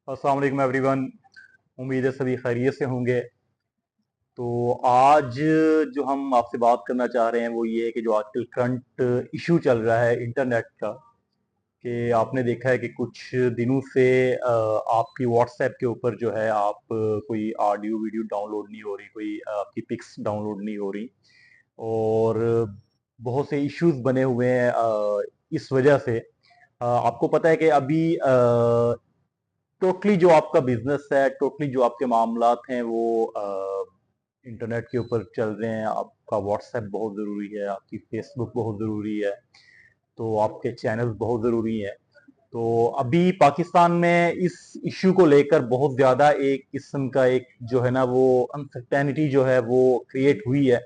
अस्सलाम वालेकुम एवरीवन। उम्मीद है सभी खैरियत से होंगे। तो आज जो हम आपसे बात करना चाह रहे हैं वो ये है कि जो आजकल करंट इशू चल रहा है इंटरनेट का, कि आपने देखा है कि कुछ दिनों से आपकी व्हाट्सएप के ऊपर जो है कोई ऑडियो वीडियो डाउनलोड नहीं हो रही, कोई आपकी पिक्स डाउनलोड नहीं हो रही, और बहुत से इश्यूज बने हुए हैं इस वजह से। आपको पता है कि अभी टोटली जो आपका बिजनेस है, टोटली जो आपके मामलात हैं वो इंटरनेट के ऊपर चल रहे हैं। आपका व्हाट्सएप बहुत ज़रूरी है, आपकी फेसबुक बहुत ज़रूरी है, तो आपके चैनल्स बहुत ज़रूरी हैं। तो अभी पाकिस्तान में इस इश्यू को लेकर बहुत ज़्यादा एक किस्म का एक जो है ना वो अनसर्टेनिटी जो है वो क्रिएट हुई है।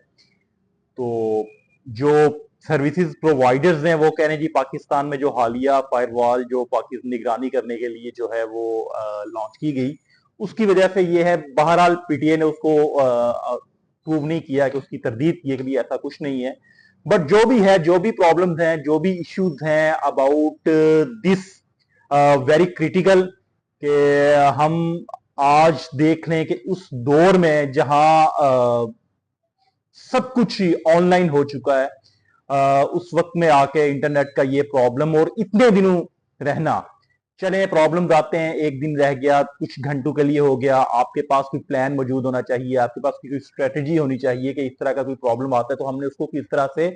तो जो सर्विसेज प्रोवाइडर्स हैं वो कह रहे हैं जी पाकिस्तान में जो हालिया फायरवॉल जो पाकिस्तान निगरानी करने के लिए जो है वो लॉन्च की गई, उसकी वजह से ये है। बहरहाल पीटीए ने उसको प्रूव नहीं किया, कि उसकी तरदीद की है कि भी ऐसा कुछ नहीं है। बट जो भी है, जो भी प्रॉब्लम्स हैं, जो भी इश्यूज हैं अबाउट दिस वेरी क्रिटिकल, कि हम आज देख लें कि उस दौर में जहां सब कुछ ही ऑनलाइन हो चुका है, उस वक्त में आके इंटरनेट का ये प्रॉब्लम और इतने दिनों रहना। चले प्रॉब्लम्स आते हैं, एक दिन रह गया, कुछ घंटों के लिए हो गया, आपके पास कोई प्लान मौजूद होना चाहिए, आपके पास कोई स्ट्रेटजी होनी चाहिए कि इस तरह का कोई प्रॉब्लम आता है तो हमने उसको किस तरह से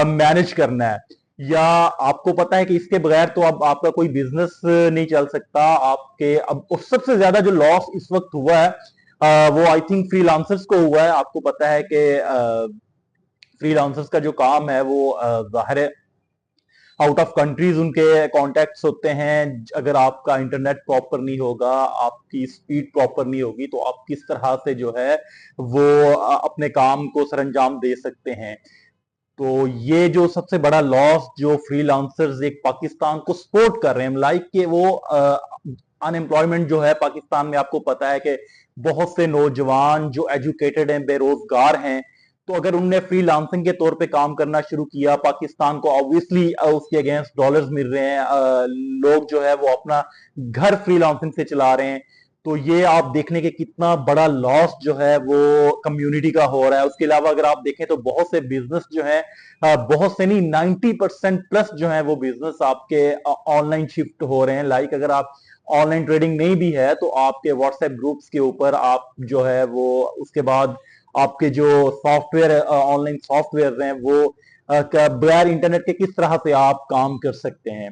मैनेज करना है। या आपको पता है कि इसके बगैर तो अब आपका कोई बिजनेस नहीं चल सकता आपके। अब और सबसे ज्यादा जो लॉस इस वक्त हुआ है वो आई थिंक फ्रीलांसर्स को हुआ है। आपको पता है कि फ्रीलांसर्स का जो काम है वो जाहिर है आउट ऑफ कंट्रीज उनके कॉन्टैक्ट्स होते हैं। अगर आपका इंटरनेट प्रॉपर नहीं होगा, आपकी स्पीड प्रॉपर नहीं होगी, तो आप किस तरह से जो है वो अपने काम को सरंजाम दे सकते हैं। तो ये जो सबसे बड़ा लॉस जो फ्रीलांसर्स एक पाकिस्तान को सपोर्ट कर रहे हैं, लाइक कि वो अनएम्प्लॉयमेंट जो है पाकिस्तान में, आपको पता है कि बहुत से नौजवान जो एजुकेटेड हैं बेरोजगार हैं। तो अगर उनने फ्रीलांसिंग के तौर पे काम करना शुरू किया, पाकिस्तान को ऑब्वियसली उसके अगेंस्ट डॉलर्स मिल रहे हैं, लोग जो है वो अपना घर फ्रीलांसिंग से चला रहे हैं। तो ये आप देखने के कितना बड़ा लॉस जो है वो कम्युनिटी का हो रहा है। उसके अलावा अगर आप देखें तो बहुत से बिजनेस जो है, बहुत से नहीं 90% प्लस जो है वो बिजनेस आपके ऑनलाइन शिफ्ट हो रहे हैं। लाइक अगर आप ऑनलाइन ट्रेडिंग नहीं भी है तो आपके व्हाट्सएप ग्रुप्स के ऊपर आप जो है वो उसके बाद आपके जो सॉफ्टवेयर ऑनलाइन सॉफ्टवेयर हैं वो बगैर इंटरनेट के किस तरह से आप काम कर सकते हैं।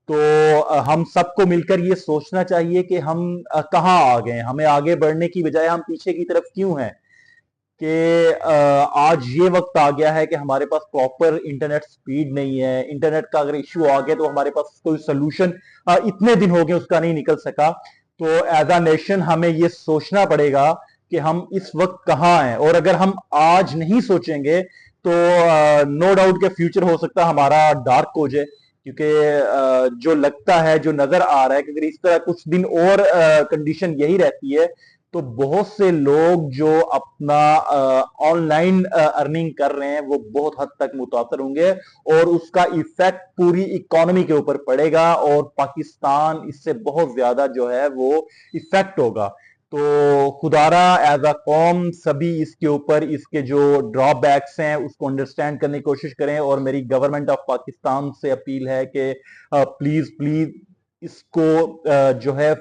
तो हम सबको मिलकर ये सोचना चाहिए कि हम कहाँ आ गए, हमें आगे बढ़ने की बजाय हम पीछे की तरफ क्यों हैं। कि आज ये वक्त आ गया है कि हमारे पास प्रॉपर इंटरनेट स्पीड नहीं है। इंटरनेट का अगर इश्यू आ गया तो हमारे पास कोई सोल्यूशन इतने दिन हो गए उसका नहीं निकल सका। तो एज अ नेशन हमें ये सोचना पड़ेगा कि हम इस वक्त कहाँ हैं, और अगर हम आज नहीं सोचेंगे तो नो डाउट के फ्यूचर हो सकता है हमारा डार्क हो जाए। क्योंकि जो लगता है, जो नजर आ रहा है कि अगर इस तरह कुछ दिन और कंडीशन यही रहती है तो बहुत से लोग जो अपना ऑनलाइन अर्निंग कर रहे हैं वो बहुत हद तक मुतासर होंगे, और उसका इफेक्ट पूरी इकोनॉमी के ऊपर पड़ेगा, और पाकिस्तान इससे बहुत ज्यादा जो है वो इफेक्ट होगा। तो खुदारा एज अ कौम सभी इसके ऊपर इसके जो ड्रॉबैक्स हैं उसको अंडरस्टैंड करने की कोशिश करें। और मेरी गवर्नमेंट ऑफ पाकिस्तान से अपील है कि प्लीज प्लीज इसको जो है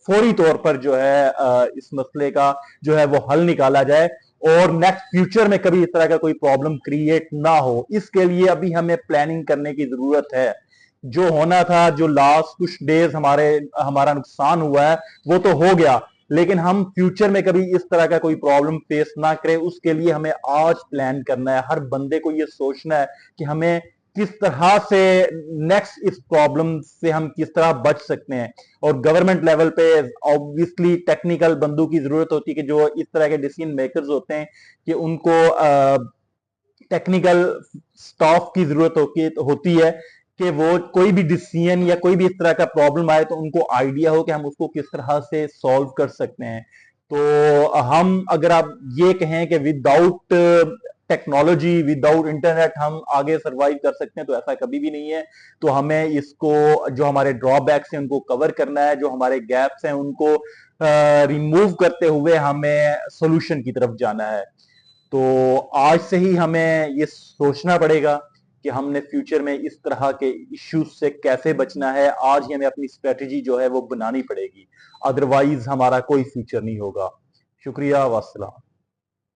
फौरी तौर पर जो है इस मसले का जो है वो हल निकाला जाए, और नेक्स्ट फ्यूचर में कभी इस तरह का कोई प्रॉब्लम क्रिएट ना हो। इसके लिए अभी हमें प्लानिंग करने की जरूरत है। जो होना था, जो लास्ट कुछ डेज हमारा नुकसान हुआ है वो तो हो गया, लेकिन हम फ्यूचर में कभी इस तरह का कोई प्रॉब्लम फेस ना करें उसके लिए हमें आज प्लान करना है। हर बंदे को ये सोचना है कि हमें किस तरह से नेक्स्ट इस प्रॉब्लम से हम किस तरह बच सकते हैं। और गवर्नमेंट लेवल पे ऑब्वियसली टेक्निकल बंदों की जरूरत होती है कि जो इस तरह के डिसीजन मेकर्स होते हैं कि उनको टेक्निकल स्टाफ की जरूरत होती है कि वो कोई भी डिसीजन या कोई भी इस तरह का प्रॉब्लम आए तो उनको आइडिया हो कि हम उसको किस तरह से सॉल्व कर सकते हैं। तो हम अगर आप ये कहें कि विदाउट टेक्नोलॉजी, विदाउट इंटरनेट हम आगे सरवाइव कर सकते हैं, तो ऐसा कभी भी नहीं है। तो हमें इसको, जो हमारे ड्रॉबैक्स हैं उनको कवर करना है, जो हमारे गैप्स हैं उनको रिमूव करते हुए हमें सोल्यूशन की तरफ जाना है। तो आज से ही हमें ये सोचना पड़ेगा कि हमने फ्यूचर में इस तरह के इश्यूज से कैसे बचना है। आज ही हमें अपनी स्ट्रेटजी जो है वो बनानी पड़ेगी, अदरवाइज हमारा कोई फ्यूचर नहीं होगा। शुक्रिया, वस्सलाम।